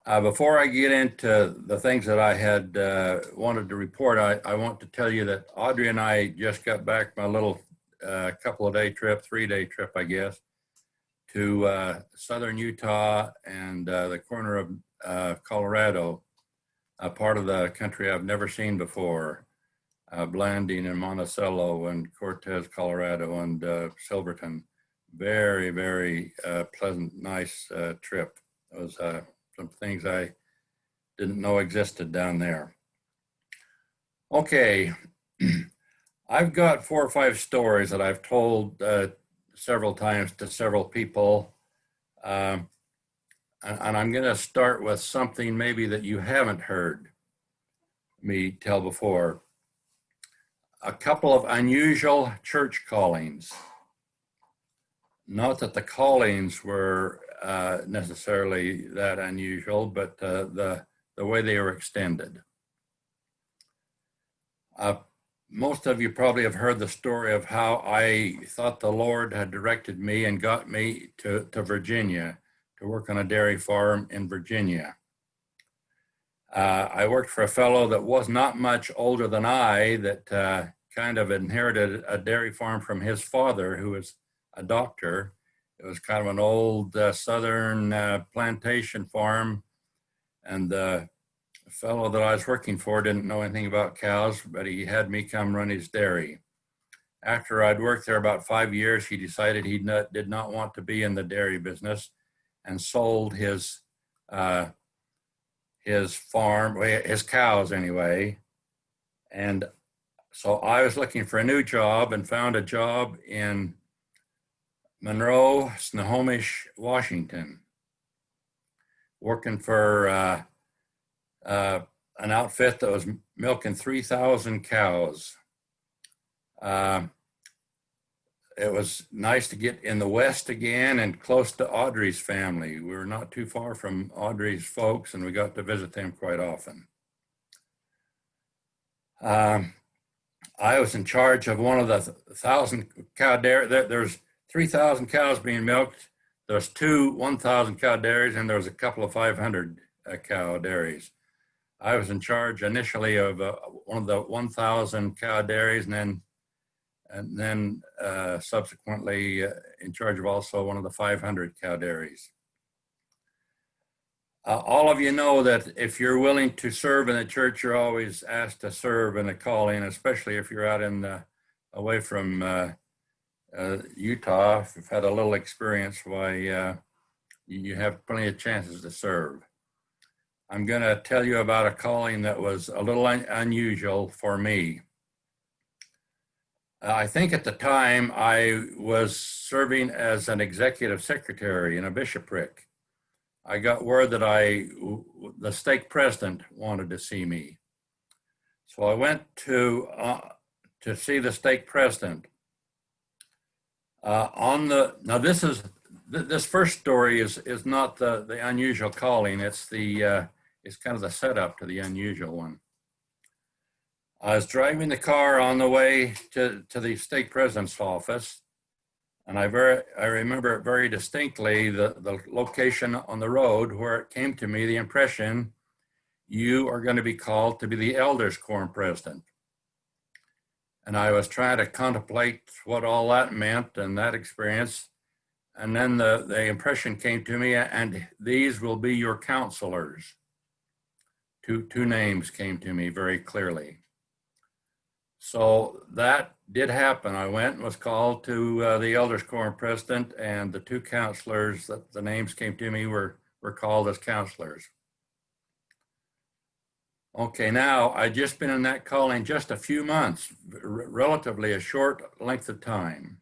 Before I get into the things that I had wanted to report, I want to tell you that Audrey and I just got back my little couple of day trip, 3-day trip, I guess, to southern Utah and the corner of Colorado, a part of the country I've never seen before, Blanding and Monticello and Cortez, Colorado, and Silverton. Very, very pleasant, nice trip. It was some things I didn't know existed down there. Okay, I've got 4 or 5 stories that I've told several times to several people. And I'm going to start with something maybe that you haven't heard me tell before. A couple of unusual church callings. Not that the callings were necessarily that unusual, but the way they were extended. Most of you probably have heard the story of how I thought the Lord had directed me and got me to Virginia to work on a dairy farm in Virginia. I worked for a fellow that was not much older than I, that kind of inherited a dairy farm from his father, who was a doctor. It was kind of an old southern plantation farm, and the fellow that I was working for didn't know anything about cows, but he had me come run his dairy. After I'd worked there about 5 years, he decided he did not want to be in the dairy business and sold his farm, his cows anyway. And so I was looking for a new job and found a job in Monroe, Snohomish, Washington, working for an outfit that was milking 3,000 cows. It was nice to get in the West again and close to Audrey's family. We were not too far from Audrey's folks, and we got to visit them quite often. I was in charge of one of the 1,000 cow dairy. There's 3,000 cows being milked. There's 2 1,000 cow dairies, and there was a couple of 500 cow dairies. I was in charge initially of one of the 1,000 cow dairies, and then subsequently in charge of also one of the 500 cow dairies. All of you know that if you're willing to serve in the church, you're always asked to serve in the calling, especially if you're out in away from Utah. If you've had a little experience, why you have plenty of chances to serve. I'm going to tell you about a calling that was a little unusual for me. I think at the time I was serving as an executive secretary in a bishopric. I got word that the stake president wanted to see me. So I went to see the stake president. Now this first story is not the unusual calling. It's kind of the setup to the unusual one. I was driving the car on the way to the stake president's office, and I remember it very distinctly, the location on the road where it came to me, the impression, you are going to be called to be the elders quorum president. And I was trying to contemplate what all that meant and that experience. And then the impression came to me, and these will be your counselors. Two names came to me very clearly. So that did happen. I went and was called to the elders quorum president, and the 2 counselors that the names came to me were called as counselors. Okay, now I'd just been in that calling just a few months, relatively a short length of time.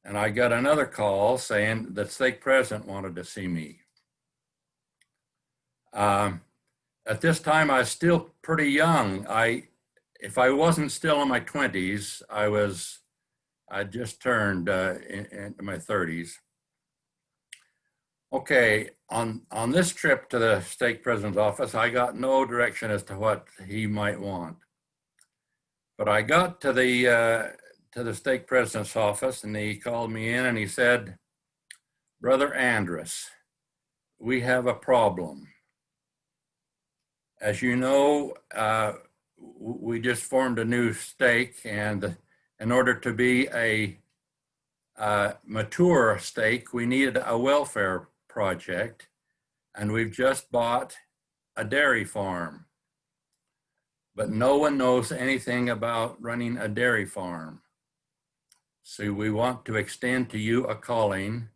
And I got another call saying that stake president wanted to see me. At this time, I was still pretty young. If I wasn't still in my 20s, I just turned into my 30s. Okay, on this trip to the stake president's office, I got no direction as to what he might want. But I got to the stake president's office, and he called me in and he said, "Brother Andrus, we have a problem. As you know, we just formed a new stake, and in order to be a mature stake, we needed a welfare project, and we've just bought a dairy farm. But no one knows anything about running a dairy farm. So we want to extend to you a calling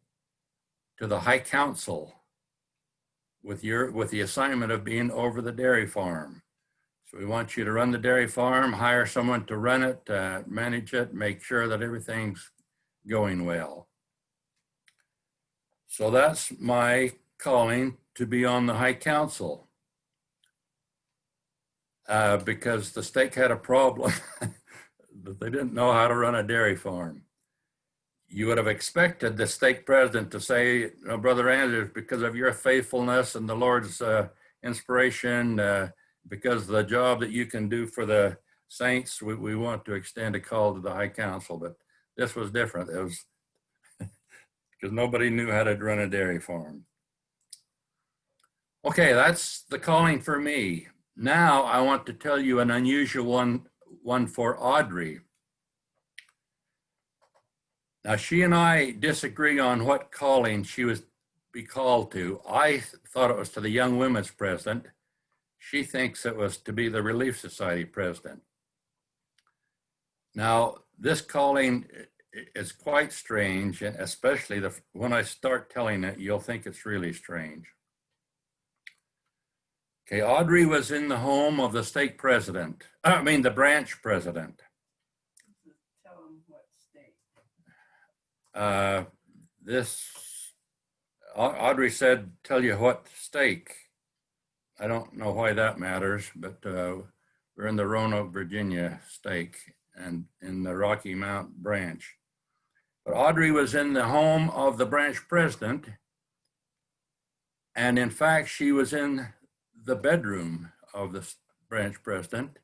to the High Council with the assignment of being over the dairy farm. So we want you to run the dairy farm, hire someone to run it, manage it, make sure that everything's going well. So that's my calling, to be on the High Council, because the stake had a problem that they didn't know how to run a dairy farm. You would have expected the stake president to say, oh, Brother Andrews, because of your faithfulness and the Lord's inspiration, because of the job that you can do for the saints, we want to extend a call to the High Council. But this was different. It was because nobody knew how to run a dairy farm. Okay, that's the calling for me. Now I want to tell you an unusual one for Audrey. Now, she and I disagree on what calling she was be called to. I thought it was to the Young Women's President. She thinks it was to be the Relief Society President. Now, this calling is quite strange, and especially when I start telling it, you'll think it's really strange. Okay, Audrey was in the home of the stake president, the branch president. Audrey said, tell you what stake. I don't know why that matters, but we're in the Roanoke, Virginia stake and in the Rocky Mount branch. But Audrey was in the home of the branch president. And in fact, she was in the bedroom of the branch president.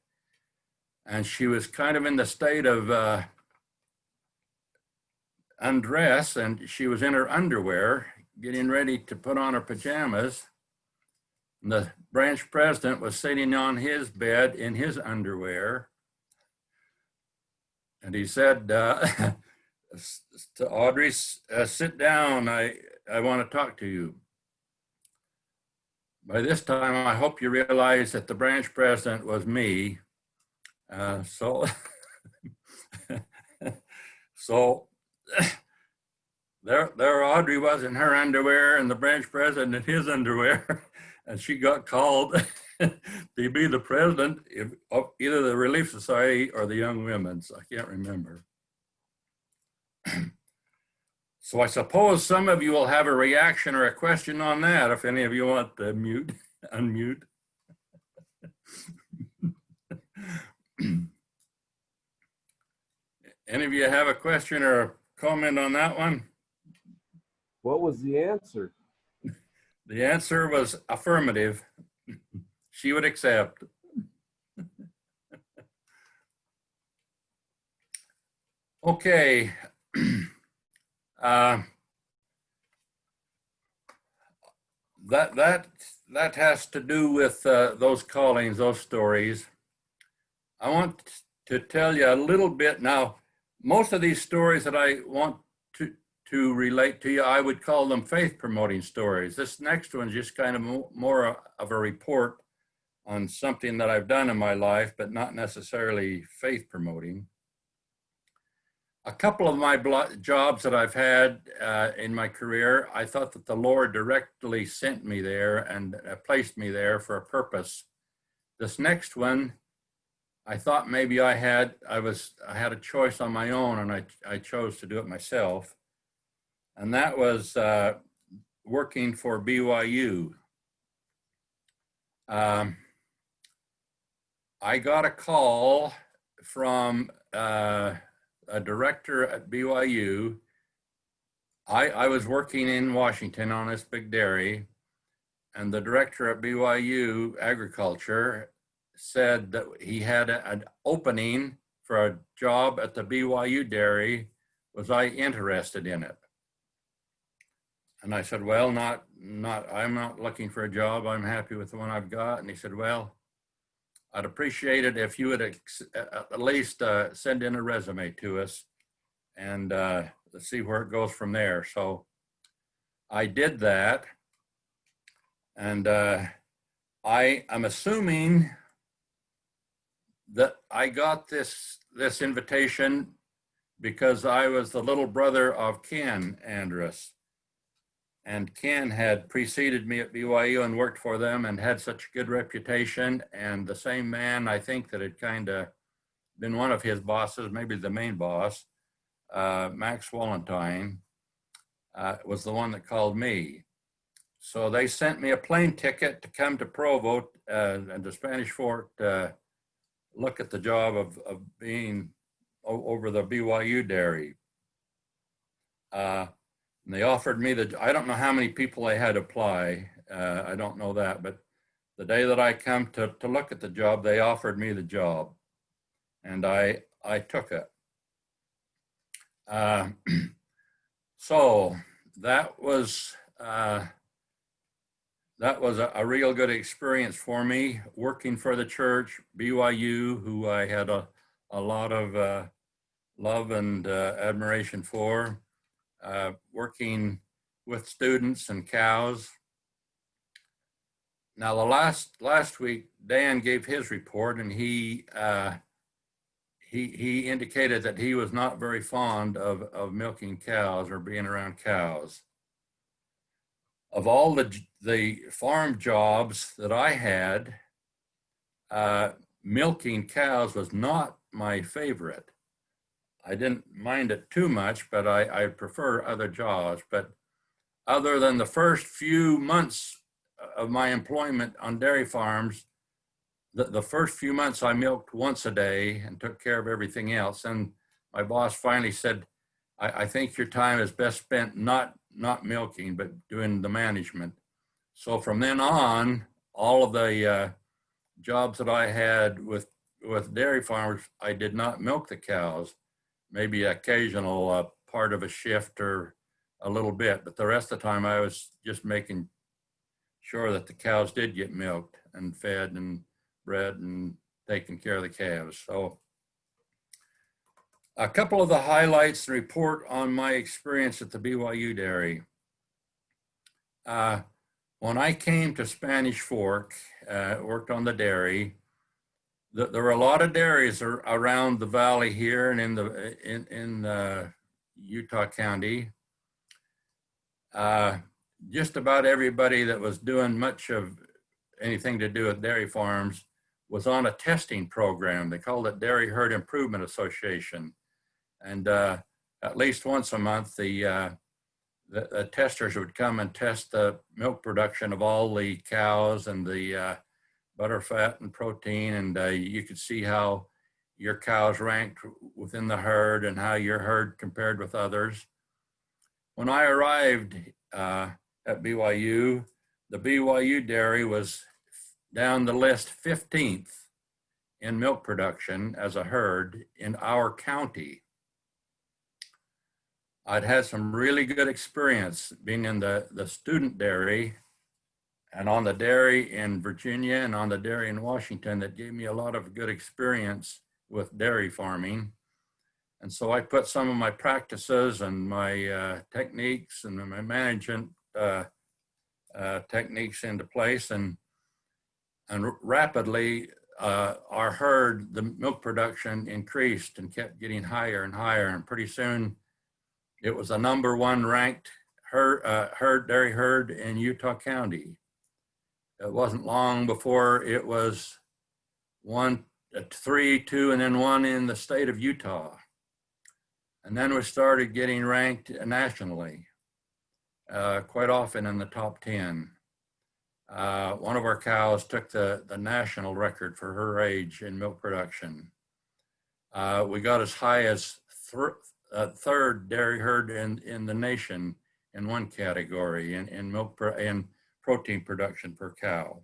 And she was kind of in the state of undress, and she was in her underwear, getting ready to put on her pajamas. And the branch president was sitting on his bed in his underwear. And he said to Audrey, sit down, I want to talk to you. By this time, I hope you realize that the branch president was me. So there Audrey was in her underwear and the branch president in his underwear, and she got called to be the president of either the Relief Society or the Young Women's. I can't remember. So I suppose some of you will have a reaction or a question on that, if any of you want to unmute. Any of you have a question or a comment on that one? What was the answer? The answer was affirmative. She would accept. Okay. That has to do with those callings, those stories. I want to tell you a little bit now. Most of these stories that I want to relate to you, I would call them faith promoting stories. This next one is just kind of more of a report on something that I've done in my life, but not necessarily faith promoting. A couple of my jobs that I've had in my career, I thought that the Lord directly sent me there and placed me there for a purpose. This next one, I thought maybe I had a choice on my own, and I chose to do it myself. And that was working for BYU. I got a call from a director at BYU. I was working in Washington on this big dairy, and the director at BYU Agriculture said that he had an opening for a job at the BYU dairy. Was I interested in it? And I said, well, not I'm not looking for a job. I'm happy with the one I've got. And he said, well, I'd appreciate it if you would at least send in a resume to us, and let's see where it goes from there. So I did that, and I'm assuming that I got this invitation because I was the little brother of Ken Andrus. And Ken had preceded me at BYU and worked for them and had such a good reputation. And the same man, I think, that had kind of been one of his bosses, maybe the main boss, Max Wallentyne, was the one that called me. So they sent me a plane ticket to come to Provo and to Spanish Fork to look at the job of being over the BYU dairy. And they offered me I don't know how many people they had apply. I don't know that, but the day that I come to look at the job, they offered me the job, and I took it. So that was a real good experience for me, working for the church, BYU, who I had a lot of love and admiration for. Working with students and cows. Now, the last week, Dan gave his report, and he indicated that he was not very fond of milking cows or being around cows. Of all the farm jobs that I had, milking cows was not my favorite. I didn't mind it too much, but I prefer other jobs. But other than the first few months of my employment on dairy farms, the first few months I milked once a day and took care of everything else. And my boss finally said, I think your time is best spent not milking, but doing the management. So from then on, all of the jobs that I had with dairy farmers, I did not milk the cows. Maybe occasional part of a shift or a little bit, but the rest of the time I was just making sure that the cows did get milked and fed and bred and taking care of the calves. So a couple of the highlights and report on my experience at the BYU dairy. When I came to Spanish Fork, worked on the dairy, there were a lot of dairies around the valley here and in Utah County. Just about everybody that was doing much of anything to do with dairy farms was on a testing program. They called it Dairy Herd Improvement Association. And at least once a month, the testers would come and test the milk production of all the cows and the butter, fat, and protein, and you could see how your cows ranked within the herd and how your herd compared with others. When I arrived at BYU, the BYU dairy was down the list 15th in milk production as a herd in our county. I'd had some really good experience being in the student dairy and on the dairy in Virginia and on the dairy in Washington that gave me a lot of good experience with dairy farming. And so I put some of my practices and my techniques and my management techniques into place, and rapidly our herd, the milk production increased and kept getting higher and higher. And pretty soon it was a #1 ranked dairy herd in Utah County. It wasn't long before it was 1, 3, 2, and then 1 in the state of Utah. And then we started getting ranked nationally, quite often in the top 10. One of our cows took the national record for her age in milk production. We got as high as third dairy herd in the nation in one category in milk and protein production per cow.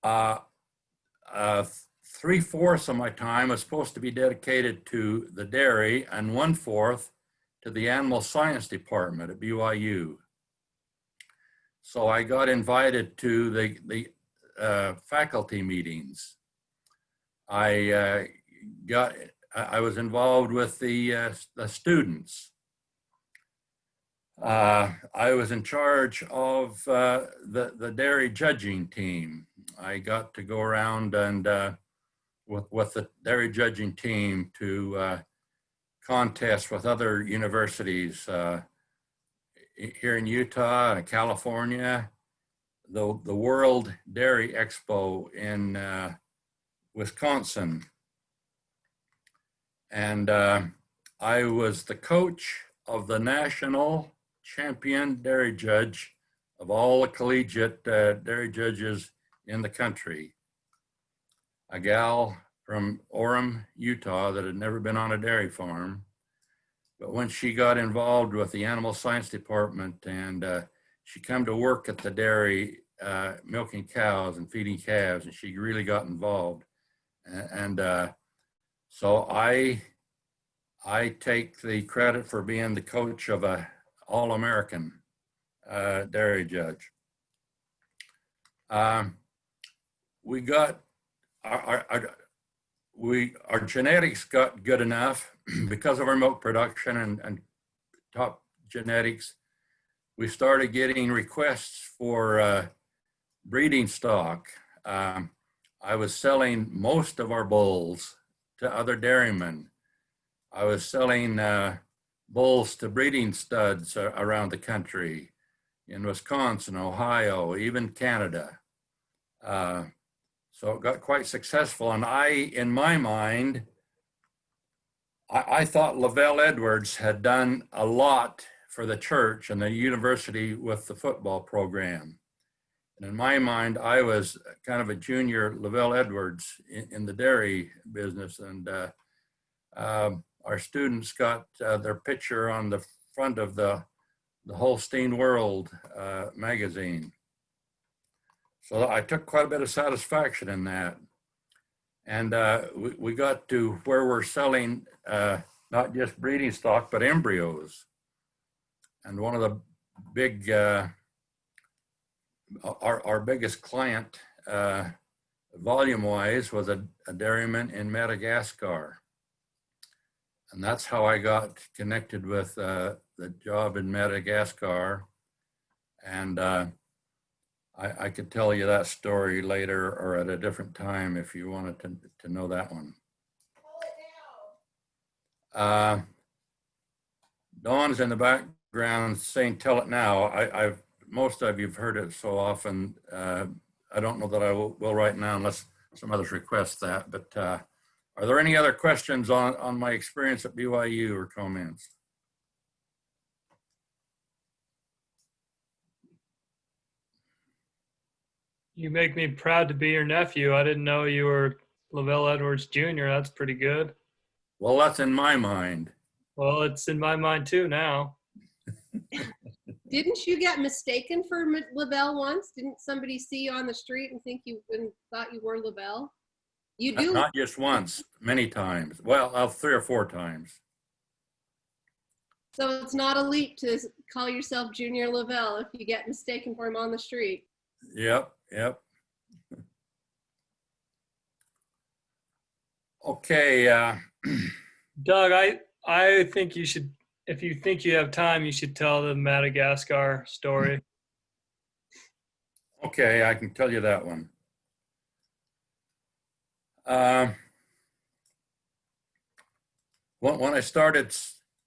3/4 of my time was supposed to be dedicated to the dairy and 1/4 to the animal science department at BYU. So I got invited to the faculty meetings. I was involved with the students. I was in charge of the dairy judging team. I got to go around and with the dairy judging team to contest with other universities here in Utah and California, the World Dairy Expo in Wisconsin. And I was the coach of the national champion dairy judge of all the collegiate dairy judges in the country. A gal from Orem, Utah, that had never been on a dairy farm. But when she got involved with the animal science department and she come to work at the dairy, milking cows and feeding calves, and she really got involved. And so I take the credit for being the coach of a All-American dairy judge. We got our genetics got good enough because of our milk production and top genetics. We started getting requests for breeding stock. I was selling most of our bulls to other dairymen. I was selling bulls to breeding studs around the country in Wisconsin, Ohio, even Canada. So it got quite successful. And in my mind, I thought Lavelle Edwards had done a lot for the church and the university with the football program. And in my mind, I was kind of a junior Lavelle Edwards in the dairy business. And our students got their picture on the front of the Holstein World magazine. So I took quite a bit of satisfaction in that. And we got to where we're selling not just breeding stock, but embryos. And one of the big, our biggest client volume-wise was a dairyman in Madagascar. And that's how I got connected with the job in Madagascar. And I could tell you that story later or at a different time if you wanted to know that one. Dawn's in the background saying, "Tell it now." Most of you've heard it so often. I don't know that I will right now unless some others request that. But are there any other questions on my experience at BYU or comments? You make me proud to be your nephew. I didn't know you were Lavelle Edwards Jr. That's pretty good. Well, that's in my mind. Well, it's in my mind too now. Didn't you get mistaken for Lavelle once? Didn't somebody see you on the street and think thought you were Lavelle? You do. Not just once, many times. Well, 3 or 4 times. So it's not a leap to call yourself Junior Lavelle if you get mistaken for him on the street. Yep. Okay. Doug, I think you should, if you think you have time, you should tell the Madagascar story. Okay, I can tell you that one. When I started,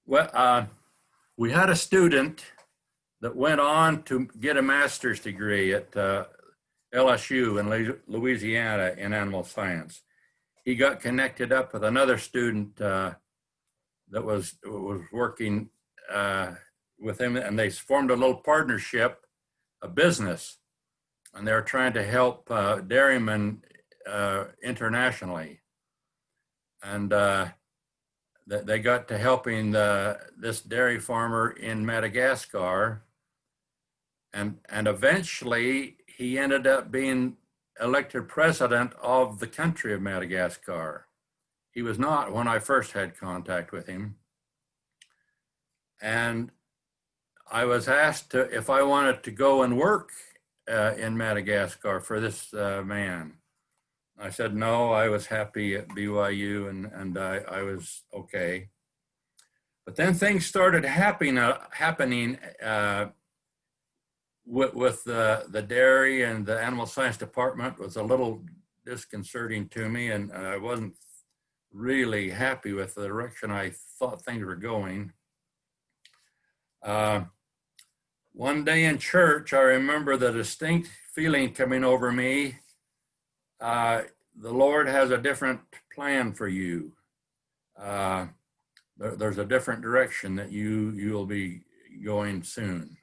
we had a student that went on to get a master's degree at LSU in Louisiana in animal science. He got connected up with another student that was working with him, and they formed a little partnership, a business, and they're trying to help dairymen internationally. And they got to helping this dairy farmer in Madagascar, and eventually he ended up being elected president of the country of Madagascar. He was not when I first had contact with him. And I was asked if I wanted to go and work in Madagascar for this man. I said no, I was happy at BYU and I was okay. But then things started happening with the dairy and the animal science department was a little disconcerting to me, and I wasn't really happy with the direction I thought things were going. One day in church, I remember the distinct feeling coming over me. The Lord has a different plan for you. There's a different direction that you'll be going soon.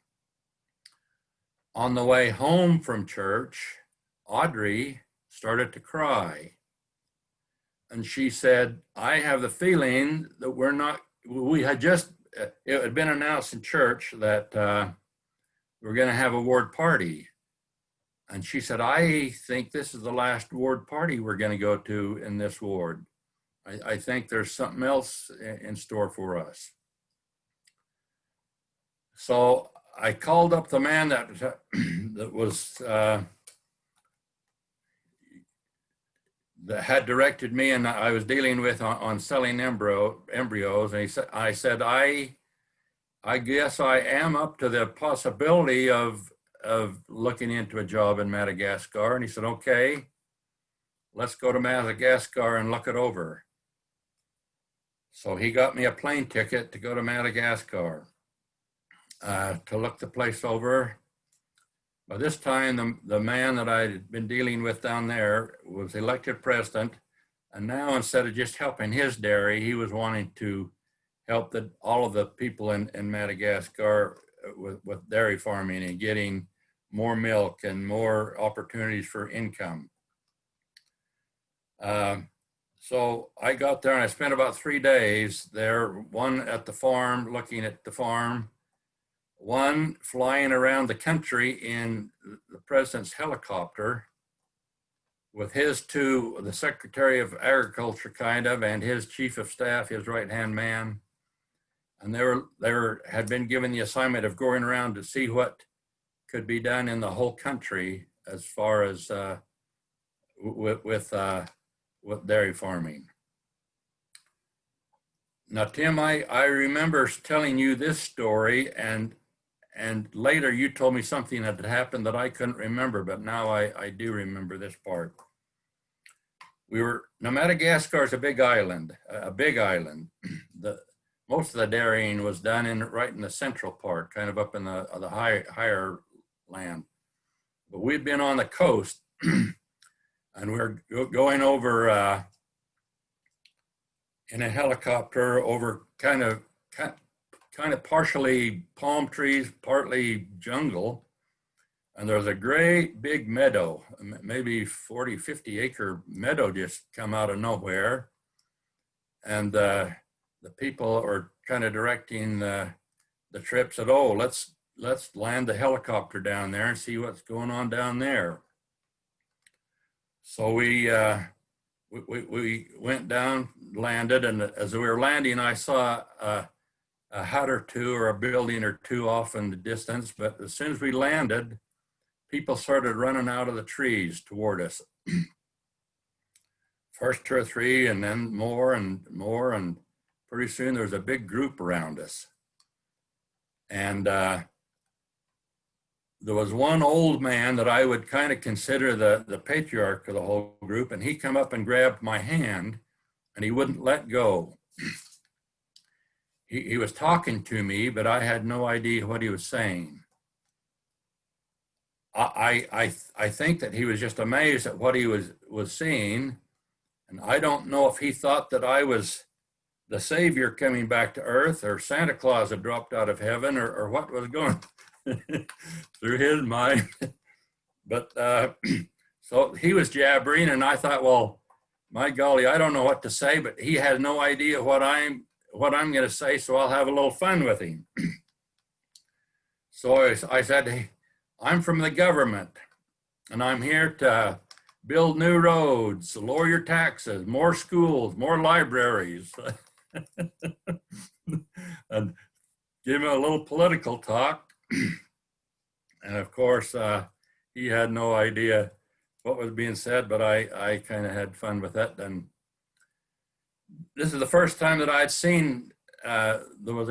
On the way home from church, Audrey started to cry. And she said, I have the feeling that we had just, it had been announced in church that we're going to have a ward party. And she said, I think this is the last ward party we're going to go to in this ward. I think there's something else in store for us. So I called up the man that had directed me, and I was dealing with on selling embryos. And I said, I guess I am up to the possibility of looking into a job in Madagascar. And he said, okay, let's go to Madagascar and look it over. So he got me a plane ticket to go to Madagascar to look the place over. By this time, the man that I'd been dealing with down there was elected president. And now instead of just helping his dairy, he was wanting to help all of the people in Madagascar with dairy farming and getting more milk and more opportunities for income. So I got there and I spent about 3 days there, one at the farm, looking at the farm, one flying around the country in the president's helicopter with his the Secretary of Agriculture and his chief of staff, his right-hand man. And they had been given the assignment of going around to see what could be done in the whole country as far as with dairy farming. Now, Tim, I remember telling you this story, and later you told me something that had happened that I couldn't remember, but now I do remember this part. Now Madagascar is a big island. Most of the dairying was done right in the central part, kind of up in the higher land. But we'd been on the coast, and we were going over in a helicopter over kind of partially palm trees, partly jungle. And there was a great big meadow, maybe 40, 50 acre meadow just come out of nowhere. And the people are kind of directing the trip, said, oh, let's land the helicopter down there and see what's going on down there. So we went down, landed, and as we were landing, I saw a hut or two or a building or two off in the distance. But as soon as we landed, people started running out of the trees toward us. First 2 or 3, and then more and more, and pretty soon there was a big group around us. And there was one old man that I would kind of consider the patriarch of the whole group, and he come up and grabbed my hand, and he wouldn't let go. He was talking to me, but I had no idea what he was saying. I think that he was just amazed at what he was seeing, and I don't know if he thought that I was the savior coming back to earth, or Santa Claus had dropped out of heaven, or what was going through his mind. But so he was jabbering, and I thought, well, my golly, I don't know what to say, but he has no idea what I'm going to say, so I'll have a little fun with him. So I said, hey, I'm from the government, and I'm here to build new roads, lower your taxes, more schools, more libraries. And give him a little political talk. And of course, he had no idea what was being said, but I kind of had fun with it. And this is the first time that I'd seen, there was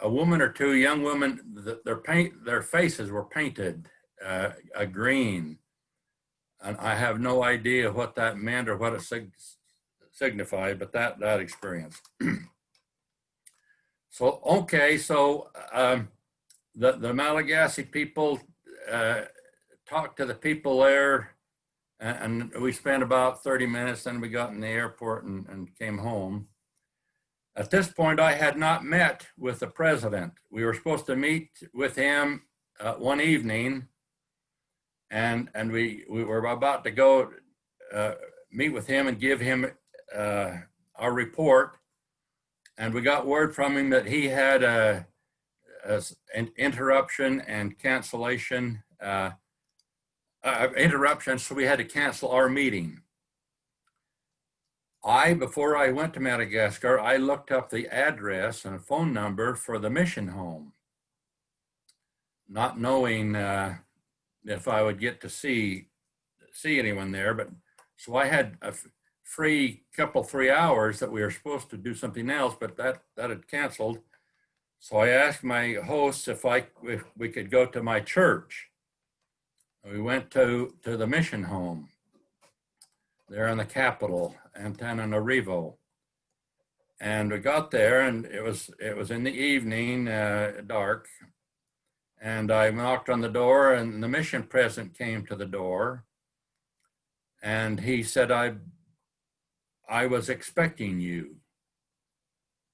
a woman or two, young women, their faces were painted a green. And I have no idea what that meant or what it signified, but that experience. So, okay, so the Malagasy people talked to the people there, and we spent about 30 minutes, then we got in the airport and came home. At this point, I had not met with the president. We were supposed to meet with him one evening, and we were about to go meet with him and give him our report. And we got word from him that he had an interruption and cancellation, interruption, so we had to cancel our meeting. Before I went to Madagascar, I looked up the address and a phone number for the mission home, not knowing if I would get to see anyone there. But so I had a free 3 hours that we were supposed to do something else, but that had canceled. So I asked my hosts if we could go to my church. We went to the mission home there in the capital, Antananarivo. And we got there, and it was in the evening, dark. And I knocked on the door, and the mission president came to the door. And he said, I was expecting you.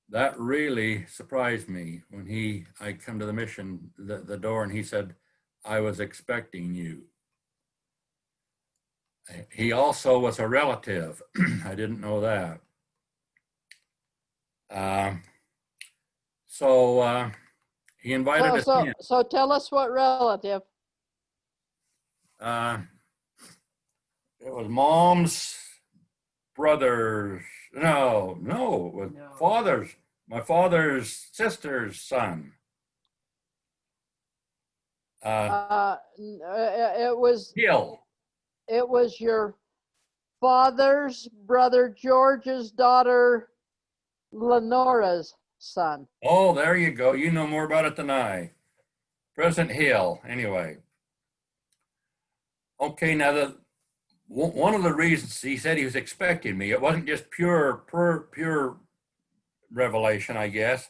That really surprised me when I come to the mission, the door, and he said, I was expecting you. He also was a relative. I didn't know that. So he invited us in. So tell us what relative. It was mom's brother's, no, it was father's, my father's sister's son. It was Hill. It was your father's brother George's daughter Lenora's son. Oh, there you go. You know more about it than I. President Hill, anyway. Okay, now one of the reasons he said he was expecting me, it wasn't just pure revelation, I guess.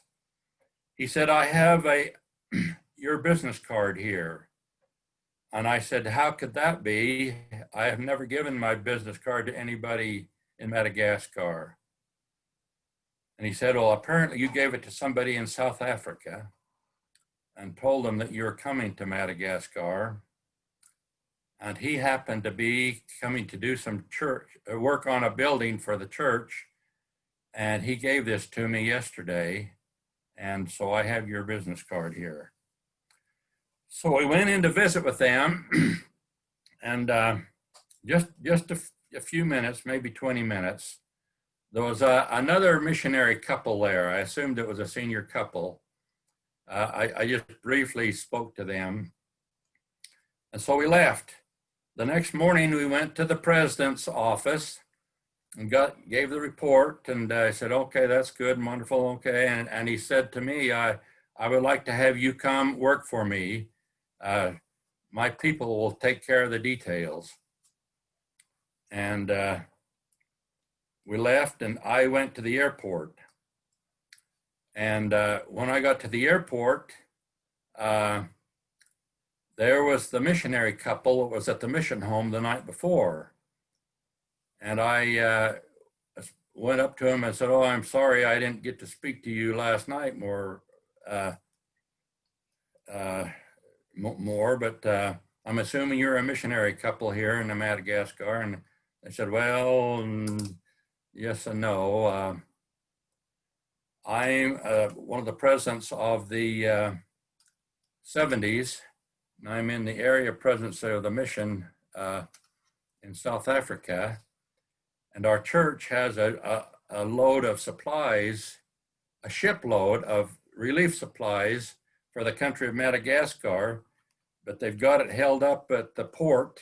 He said, I have your business card here. And I said, how could that be? I have never given my business card to anybody in Madagascar. And he said, well, apparently you gave it to somebody in South Africa and told them that you're coming to Madagascar. And he happened to be coming to do some church work on a building for the church. And he gave this to me yesterday. And so I have your business card here. So we went in to visit with them, and just a few minutes, maybe 20 minutes, there was another missionary couple there. I assumed it was a senior couple. I just briefly spoke to them, and so we left. The next morning, we went to the president's office and gave the report, and I said, okay, that's good, wonderful, okay. And he said to me, I would like to have you come work for me. My people will take care of the details. And we left, and I went to the airport. And when I got to the airport, there was the missionary couple that was at the mission home the night before. And I went up to him and said, oh, I'm sorry I didn't get to speak to you last night more, but I'm assuming you're a missionary couple here in Madagascar. And I said, well, yes and no. I'm one of the presidents of the 70s, and I'm in the area presidency of the mission in South Africa. And our church has a load of supplies, a shipload of relief supplies for the country of Madagascar, but they've got it held up at the port,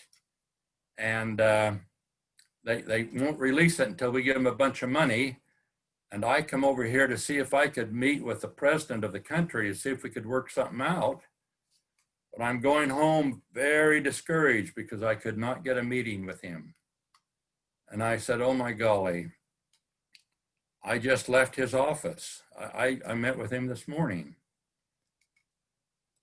and they won't release it until we give them a bunch of money. And I come over here to see if I could meet with the president of the country to see if we could work something out. But I'm going home very discouraged because I could not get a meeting with him. And I said, oh my golly, I just left his office. I met with him this morning.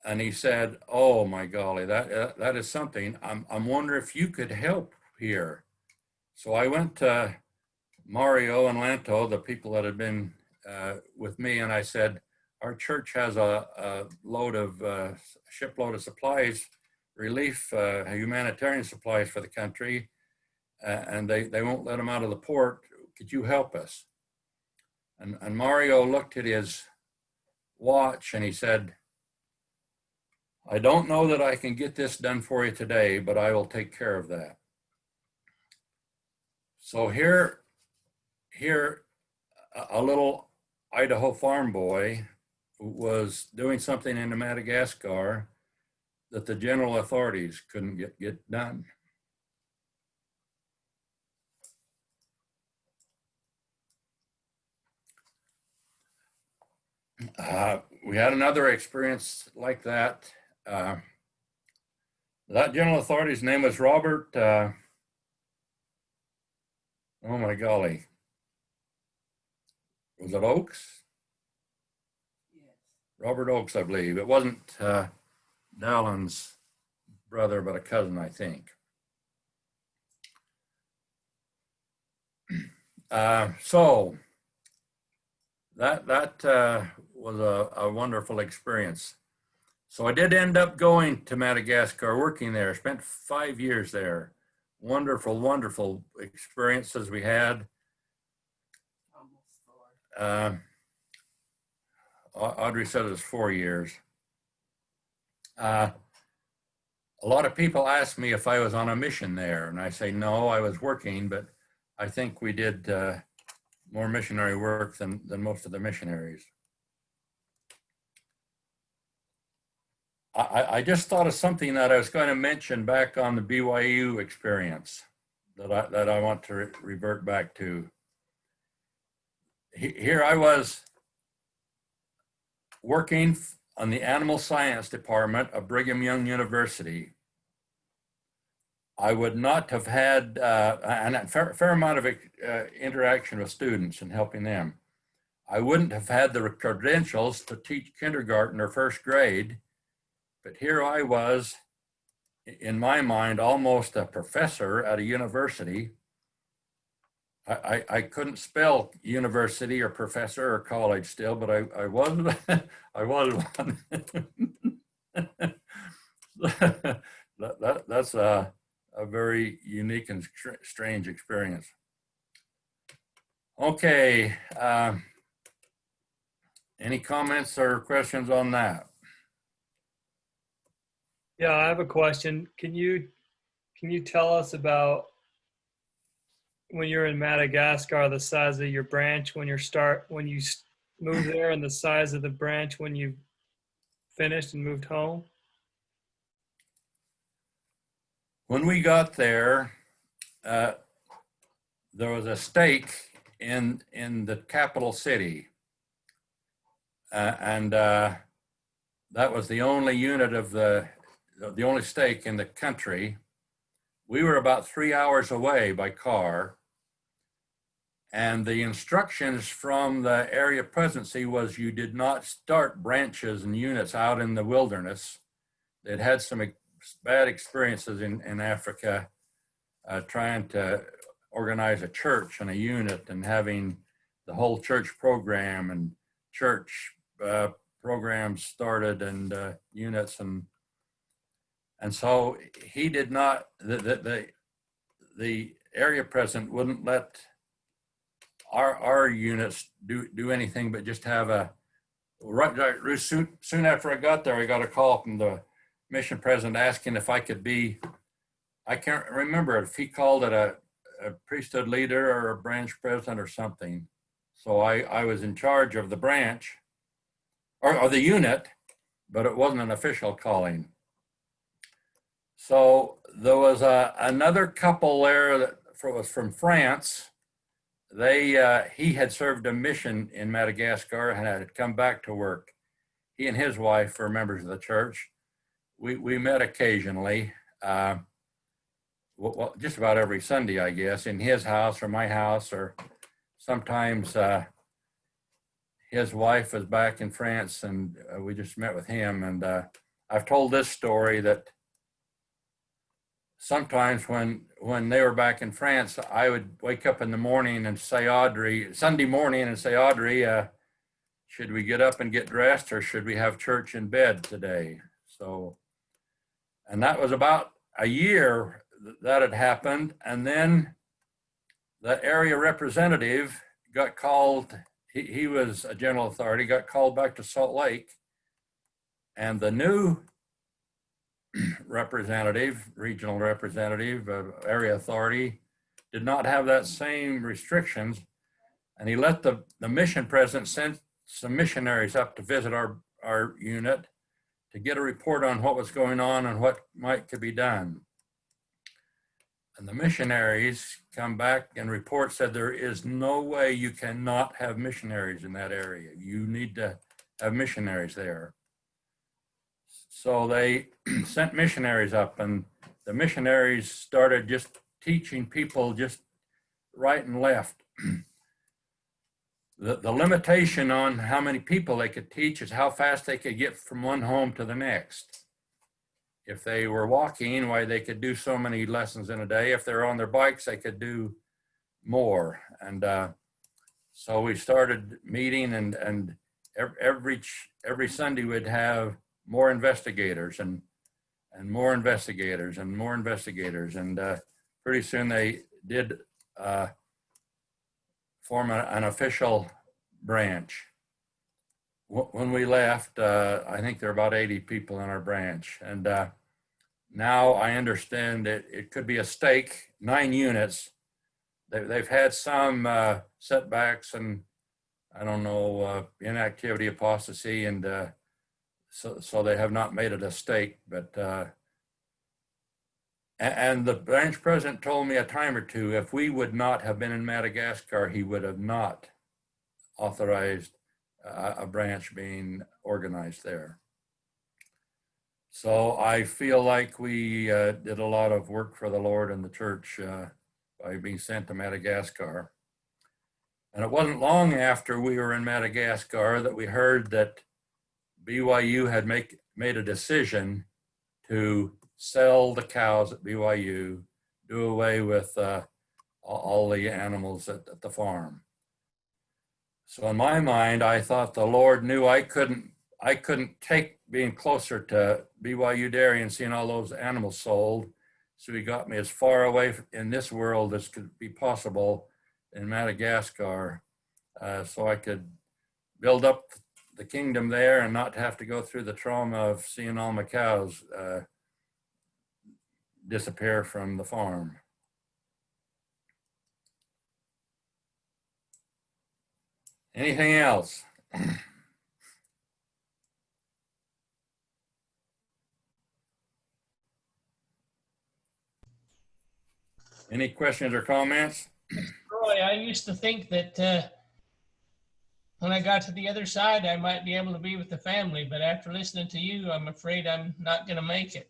And he said, oh my golly, that is something. I'm wondering if you could help here. So I went to Mario and Lanto, the people that had been with me, and I said, our church has a shipload of supplies, relief, humanitarian supplies for the country, and they won't let them out of the port. Could you help us? And Mario looked at his watch and he said, I don't know that I can get this done for you today, but I will take care of that. So here, a little Idaho farm boy was doing something in Madagascar that the general authorities couldn't get done. We had another experience like that. That general authority's name was Robert, oh my golly, was it Oakes? Yes. Robert Oakes, I believe. It wasn't Dallon's brother, but a cousin, I think. So that was a wonderful experience. So I did end up going to Madagascar, working there, spent 5 years there. Wonderful, wonderful experiences we had. Audrey said it was 4 years. A lot of people ask me if I was on a mission there, and I say, no, I was working, but I think we did more missionary work than most of the missionaries. I just thought of something that I was going to mention back on the BYU experience that I want to revert back to. Here I was working on the animal science department of Brigham Young University. I would not have had a fair amount of interaction with students and helping them. I wouldn't have had the credentials to teach kindergarten or first grade, but here I was, in my mind, almost a professor at a university. I couldn't spell university or professor or college still, but I was I was one. That's a very unique and strange experience. Okay, any comments or questions on that? Yeah, I have a question. Can you tell us about when you're in Madagascar, the size of your branch when you moved there, and the size of the branch when you finished and moved home? When we got there, there was a stake in the capital city, and that was the only unit of the only stake in the country. We were about 3 hours away by car, and the instructions from the area presidency was you did not start branches and units out in the wilderness. They'd had some bad experiences in Africa trying to organize a church and a unit and having the whole church program and church programs started and units, and so he did not, the area president wouldn't let our units do anything but just have soon after I got there, I got a call from the mission president asking if I could be, I can't remember if he called it a priesthood leader or a branch president or something. So I was in charge of the branch, or the unit, but it wasn't an official calling. So there was another couple there that was from France. He had served a mission in Madagascar and had come back to work. He and his wife were members of the church. We met occasionally, well, just about every Sunday, I guess, in his house or my house, or sometimes his wife was back in France and we just met with him. And I've told this story that sometimes when they were back in France, I would wake up in the morning and say, Sunday morning, and say, Audrey, should we get up and get dressed, or should we have church in bed today? So, and that was about a year that had happened. And then the area representative got called. He was a general authority, got called back to Salt Lake, and the new representative, regional representative, area authority, did not have that same restrictions. And he let the mission president send some missionaries up to visit our unit to get a report on what was going on and what could be done. And the missionaries come back and report said there is no way you cannot have missionaries in that area. You need to have missionaries there. So they sent missionaries up, and the missionaries started just teaching people just right and left. The limitation on how many people they could teach is how fast they could get from one home to the next. If they were walking, why, they could do so many lessons in a day. If they're on their bikes, they could do more. And so we started meeting, and every Sunday we'd have more investigators and more investigators and more investigators. And pretty soon they did form an official branch. When we left, I think there are about 80 people in our branch. And now I understand that it could be a stake, 9 units. They've had some setbacks and, I don't know, inactivity, apostasy, and so they have not made it a stake. But and the branch president told me a time or two, if we would not have been in Madagascar, he would have not authorized a branch being organized there. So I feel like we did a lot of work for the Lord and the church by being sent to Madagascar. And it wasn't long after we were in Madagascar that we heard that BYU had made a decision to sell the cows at BYU, do away with all the animals at the farm. So in my mind, I thought the Lord knew I couldn't take being closer to BYU Dairy and seeing all those animals sold. So he got me as far away in this world as could be possible in Madagascar, so I could build up the kingdom there and not have to go through the trauma of seeing all my cows disappear from the farm. Anything else? Any questions or comments? Roy, I used to think that when I got to the other side, I might be able to be with the family, but after listening to you, I'm afraid I'm not going to make it.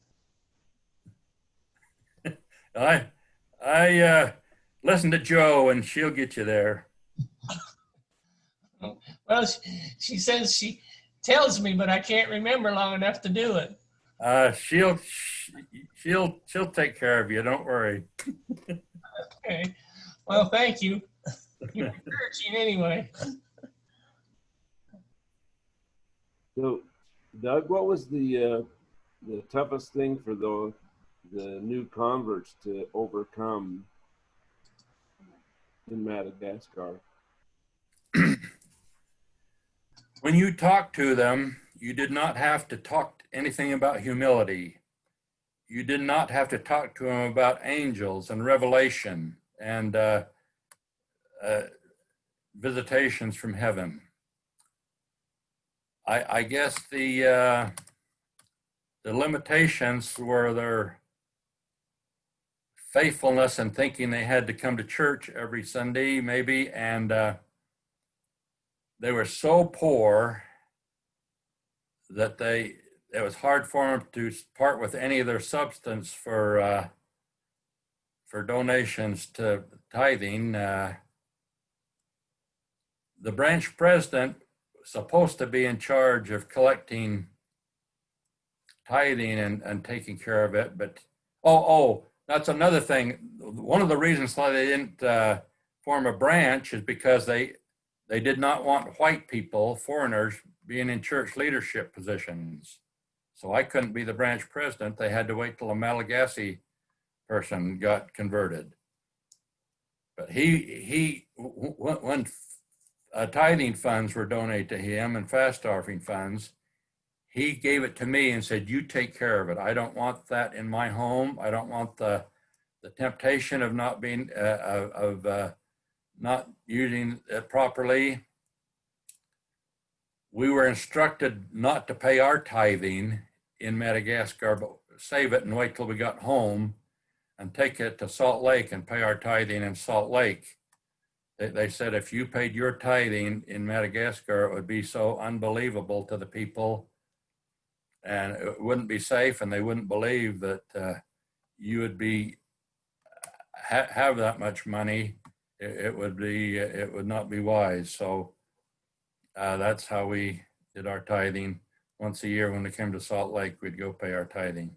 I listen to Joe and she'll get you there. Well, she says she tells me, but I can't remember long enough to do it. She'll take care of you. Don't worry. Okay. Well, thank you. You're encouraging anyway. So, Doug, what was the toughest thing for the new converts to overcome in Madagascar? When you talk to them, you did not have to talk anything about humility. You did not have to talk to them about angels and revelation and visitations from heaven. I guess the limitations were their faithfulness and thinking they had to come to church every Sunday, maybe, and they were so poor that it was hard for them to part with any of their substance for donations to tithing. The branch president was supposed to be in charge of collecting tithing and taking care of it, but that's another thing. One of the reasons why they didn't form a branch is because they did not want white people, foreigners, being in church leadership positions. So I couldn't be the branch president. They had to wait till a Malagasy person got converted. But when tithing funds were donated to him and fast offering funds, he gave it to me and said, "You take care of it. I don't want that in my home. I don't want the temptation of not being not using it properly." We were instructed not to pay our tithing in Madagascar, but save it and wait till we got home and take it to Salt Lake and pay our tithing in Salt Lake. They said if you paid your tithing in Madagascar, it would be so unbelievable to the people, and it wouldn't be safe, and they wouldn't believe that you would be have that much money. It would not be wise. So that's how we did our tithing. Once a year when we came to Salt Lake, we'd go pay our tithing.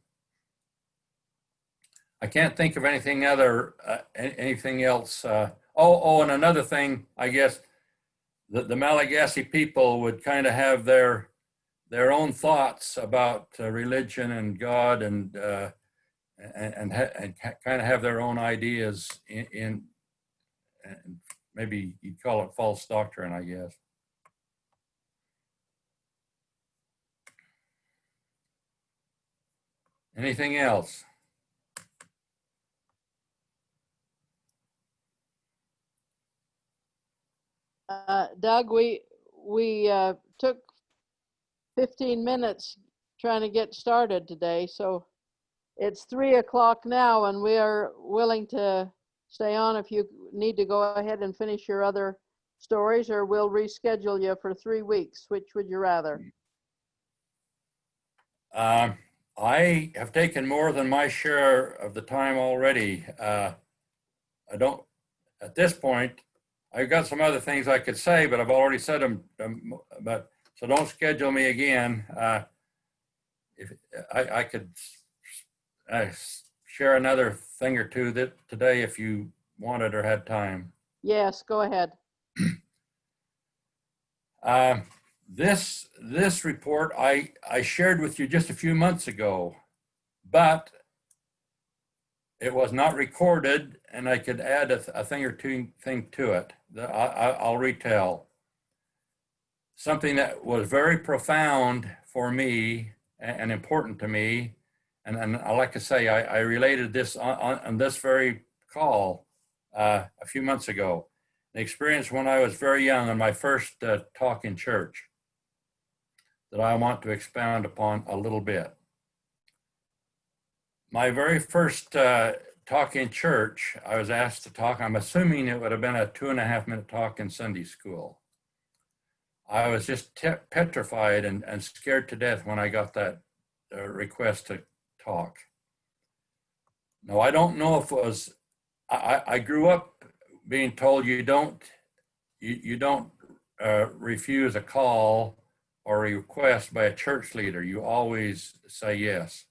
I can't think of anything else. And another thing, I guess, the Malagasy people would kind of have their own thoughts about religion and God, and kind of have their own ideas in maybe you'd call it false doctrine, I guess. Anything else? Doug, we took 15 minutes trying to get started today, so it's 3 o'clock now, and we are willing to stay on if you need to go ahead and finish your other stories, or we'll reschedule you for 3 weeks. Which would you rather? I have taken more than my share of the time already. I don't, at this point, I've got some other things I could say, but I've already said them. So don't schedule me again. If I could share another thing or two today if you wanted or had time. Yes, go ahead. This report I shared with you just a few months ago, but it was not recorded, and I could add a thing or two to it. I'll retell. Something that was very profound for me and important to me, and I like to say I related this on this very call a few months ago. The experience when I was very young on my first talk in church that I want to expound upon a little bit. My very first talk in church, I was asked to talk. I'm assuming it would have been a 2.5-minute talk in Sunday school. I was just petrified and scared to death when I got that request to talk. Now, I don't know if it was, I grew up being told you don't refuse a call or a request by a church leader. You always say yes.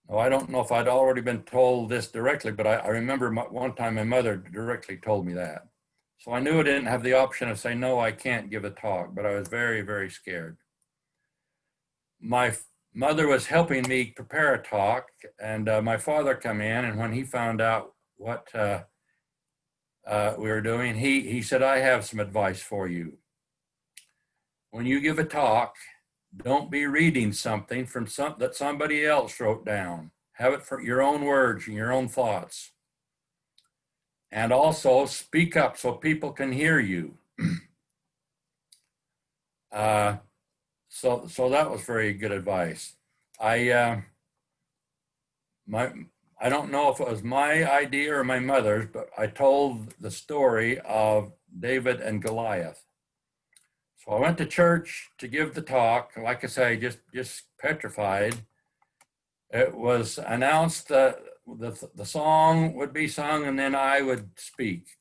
Now, I don't know if I'd already been told this directly, but I remember one time my mother directly told me that. So I knew I didn't have the option of saying, no, I can't give a talk, but I was very, very scared. My mother was helping me prepare a talk, and my father come in, and when he found out what we were doing, he said, I have some advice for you. When you give a talk, don't be reading something from that somebody else wrote down. Have it for your own words and your own thoughts. And also speak up so people can hear you. So that was very good advice. I don't know if it was my idea or my mother's, but I told the story of David and Goliath. So I went to church to give the talk. Like I say, just petrified. It was announced that the song would be sung and then I would speak.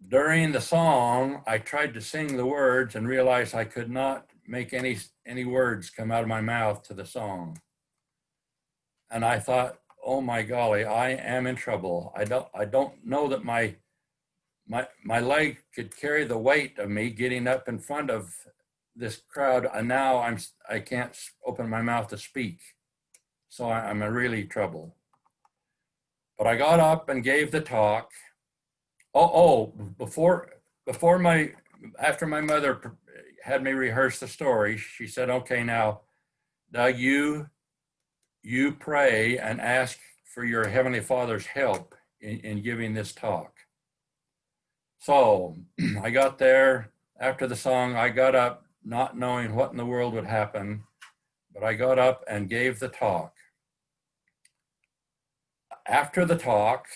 During the song, I tried to sing the words and realized I could not make any words come out of my mouth to the song. And I thought, oh my golly, I am in trouble. I don't know that my leg could carry the weight of me getting up in front of this crowd, and now I can't open my mouth to speak. So I'm in really trouble. But I got up and gave the talk. After my mother had me rehearse the story, she said, okay, now, Doug, you pray and ask for your Heavenly Father's help in giving this talk. So I got there after the song. I got up not knowing what in the world would happen, but I got up and gave the talk. After the talk,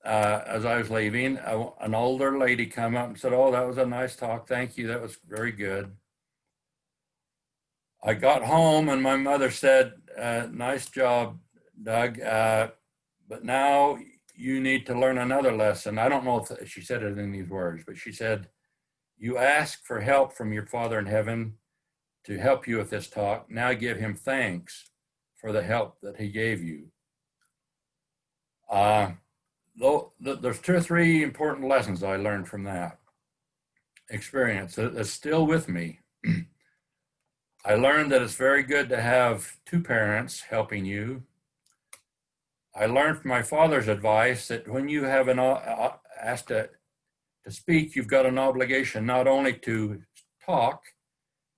as I was leaving, an older lady came up and said, oh, that was a nice talk. Thank you. That was very good. I got home and my mother said, nice job, Doug, but now you need to learn another lesson. I don't know if she said it in these words, but she said, you ask for help from your Father in heaven to help you with this talk. Now give him thanks for the help that he gave you. There's 2 or 3 important lessons I learned from that experience that's still with me. I learned that it's very good to have 2 parents helping you. I learned from my father's advice that when you have asked to speak, you've got an obligation not only to talk,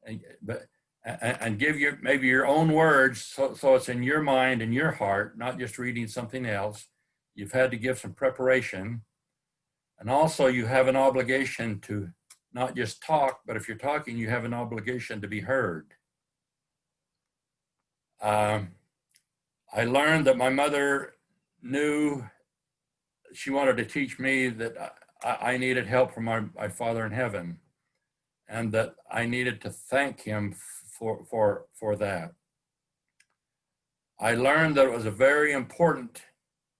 and give maybe your own words, so it's in your mind and your heart, not just reading something else. You've had to give some preparation. And also you have an obligation to not just talk, but if you're talking, you have an obligation to be heard. I learned that my mother knew she wanted to teach me that I needed help from my Father in heaven, and that I needed to thank him for that. I learned that it was very important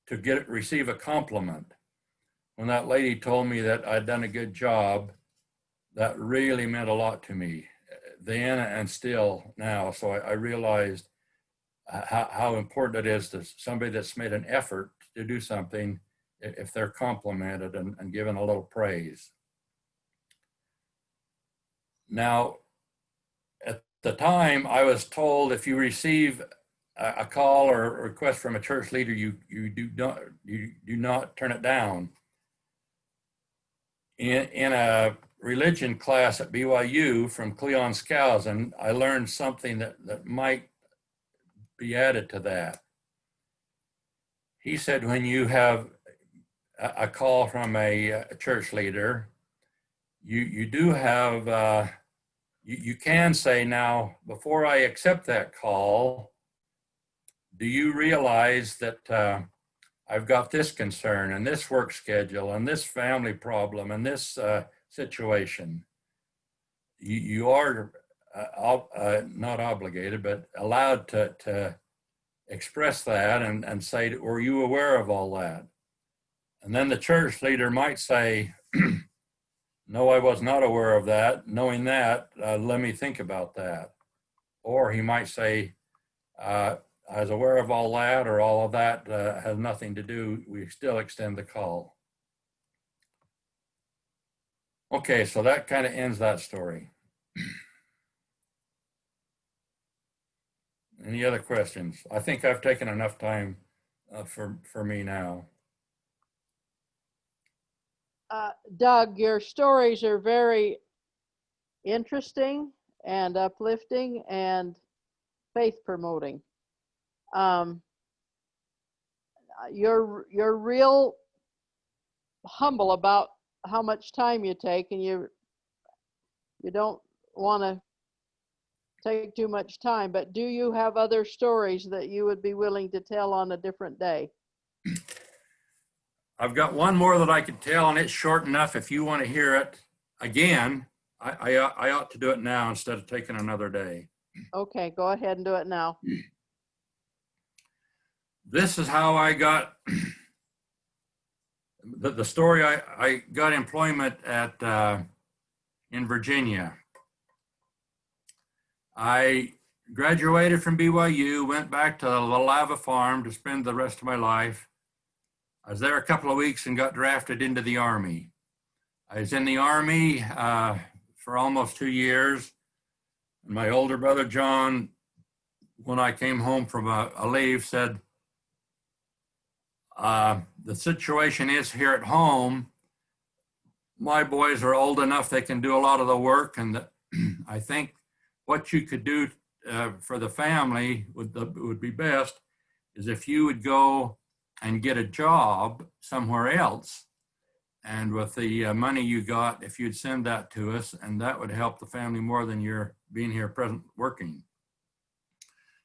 to receive a compliment. When that lady told me that I'd done a good job, that really meant a lot to me then and still now. So I realized how important it is to somebody that's made an effort to do something if they're complimented and given a little praise. Now, at the time, I was told if you receive a call or a request from a church leader, you do not turn it down. In a religion class at BYU from Cleon Skousen, I learned something that might be added to that. He said when you have a call from a church leader, you do have, you can say, now, before I accept that call, do you realize that I've got this concern and this work schedule and this family problem and this situation? You are not obligated, but allowed to express that and say, were you aware of all that? And then the church leader might say, no, I was not aware of that. Knowing that, let me think about that. Or he might say, I was aware of all that, or all of that has nothing to do. We still extend the call. Okay, so that kind of ends that story. Any other questions? I think I've taken enough time for me now. Doug, your stories are very interesting and uplifting and faith promoting. You're real humble about how much time you take, and you don't want to take too much time, but do you have other stories that you would be willing to tell on a different day? I've got one more that I could tell, and it's short enough. If you want to hear it again, I ought to do it now instead of taking another day. Okay, go ahead and do it now. This is how I got the story. I got employment at in Virginia. I graduated from BYU, went back to the Lava Farm to spend the rest of my life. I was there a couple of weeks and got drafted into the Army. I was in the Army for almost 2 years. My older brother, John, when I came home from a leave, said, the situation is here at home. My boys are old enough, they can do a lot of the work. And I think what you could do for the family would be best is if you would go and get a job somewhere else. And with the money you got, if you'd send that to us, and that would help the family more than you're being here present working.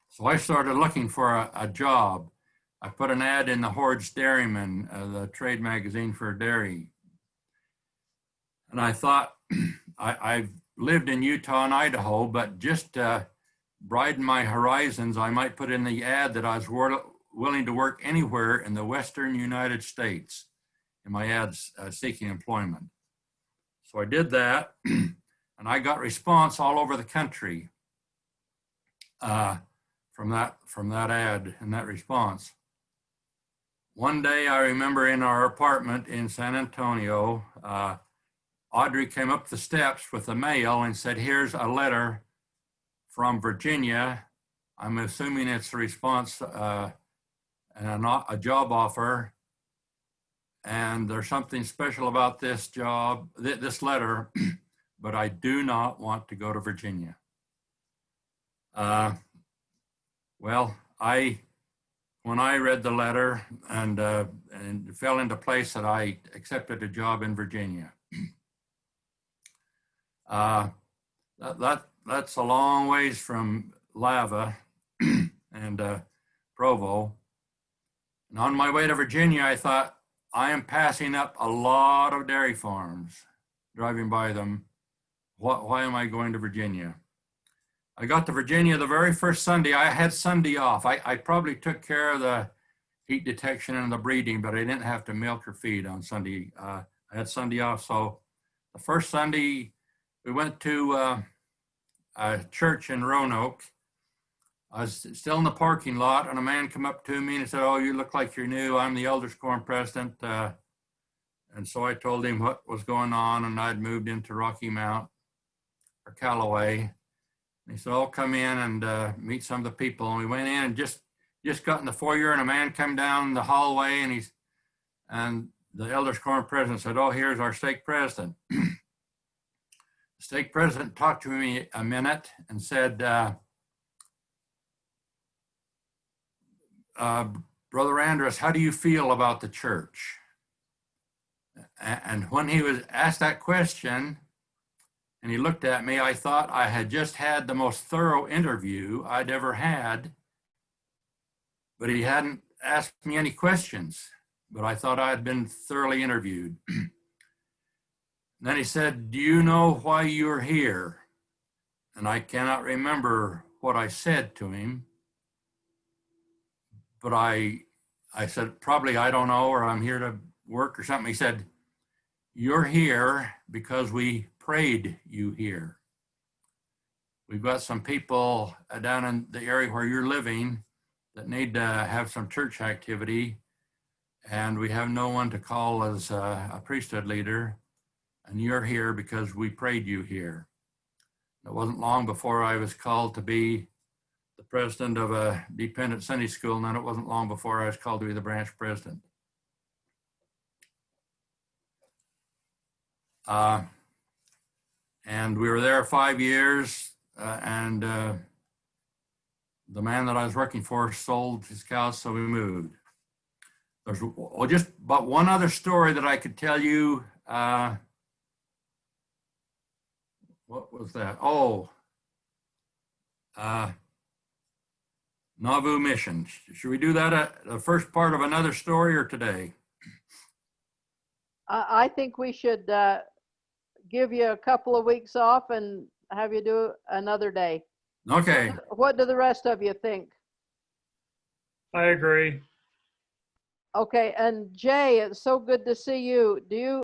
So I started looking for a job. I put an ad in the Hordes Dairyman, the trade magazine for dairy. And I thought, I've lived in Utah and Idaho, but just broaden my horizons, I might put in the ad that I was willing to work anywhere in the Western United States in my ads seeking employment. So I did that, and I got response all over the country from that ad and that response. One day I remember in our apartment in San Antonio, Audrey came up the steps with the mail and said, here's a letter from Virginia. I'm assuming it's a response and a job offer. And there's something special about this job, this letter, but I do not want to go to Virginia. Well, when I read the letter and fell into place that I accepted a job in Virginia. That's a long ways from Lava and Provo. And on my way to Virginia, I thought, I am passing up a lot of dairy farms, driving by them. Why am I going to Virginia? I got to Virginia the very first Sunday. I had Sunday off. I probably took care of the heat detection and the breeding, but I didn't have to milk or feed on Sunday. I had Sunday off. So the first Sunday, we went to a church in Roanoke. I was still in the parking lot, and a man came up to me and said, oh, you look like you're new. I'm the Elders Quorum president. And so I told him what was going on, and I'd moved into Rocky Mount or Callaway. And he said, oh, come in and meet some of the people. And we went in and just got in the foyer, and a man came down the hallway, and the Elders Quorum president said, oh, here's our stake president. The stake president talked to me a minute and said, Brother Andrus, how do you feel about the church? And when he was asked that question and he looked at me, I thought I had just had the most thorough interview I'd ever had, but he hadn't asked me any questions, but I thought I had been thoroughly interviewed. Then he said, do you know why you're here? And I cannot remember what I said to him. But I said, probably I don't know, or I'm here to work or something. He said, you're here because we prayed you here. We've got some people down in the area where you're living that need to have some church activity, and we have no one to call as a priesthood leader, and you're here because we prayed you here. It wasn't long before I was called to be the president of a dependent Sunday school, and then it wasn't long before I was called to be the branch president. And we were there 5 years, and the man that I was working for sold his cows, so we moved. There's just but one other story that I could tell you what was that? Oh, Nauvoo mission. Should we do that at the first part of another story or today? I think we should give you a couple of weeks off and have you do another day. Okay. What do the rest of you think? I agree. Okay, and Jay, it's so good to see you. Do you